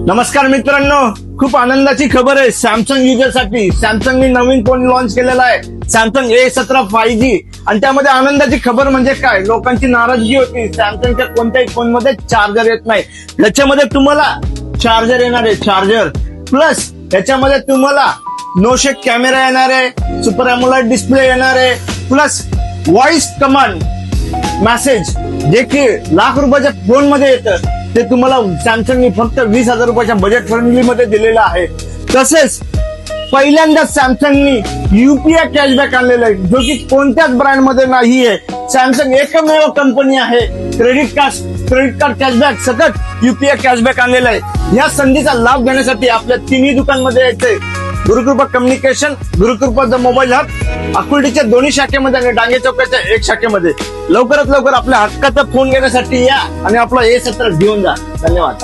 नमस्कार मित्रांनो, खूप आनंदाची खबर आहे सॅमसंग युजरसाठी. सॅमसंगने नवीन फोन लॉन्च केलेला आहे, सॅमसंग A17 5G. आणि त्यामध्ये आनंदाची खबर म्हणजे काय, लोकांची नाराजगी होती सॅमसंगच्या कोणत्याही फोन मध्ये चार्जर येत नाही. याच्यामध्ये तुम्हाला चार्जर येणार आहे, चार्जर प्लस याच्यामध्ये तुम्हाला नो शेक कॅमेरा येणार आहे, सुपर एमोलेड डिस्प्ले येणार आहे, प्लस व्हॉइस कमांड मेसेज जे की लाख रुपयाच्या फोन मध्ये येतं ते तुम्हाला सॅमसंगने फक्त 20,000 रुपयाच्या बजेट फ्रेंडली मध्ये दिलेलं आहे. तसेच पहिल्यांदाच सॅमसंगनी युपीआय कॅशबॅक आणलेला आहे, जो की कोणत्याच ब्रँड मध्ये नाहीये. सॅमसंग एकमेव कंपनी आहे क्रेडिट कार्ड कॅशबॅक सकट युपीआय कॅशबॅक आणलेला आहे. या संधीचा लाभ घेण्यासाठी आपल्या तिन्ही दुकानमध्ये यायचंय. Gurukrupa communication, Gurukrupa mobile hub, अकुर्डीच्या दोन्ही शाखेमध्ये आणि डांगे चौकाच्या एक शाखेमध्ये. लवकरात लवकर आपल्या हक्काचा फोन घेण्यासाठी या आणि आपला A17 घेऊन जा. धन्यवाद.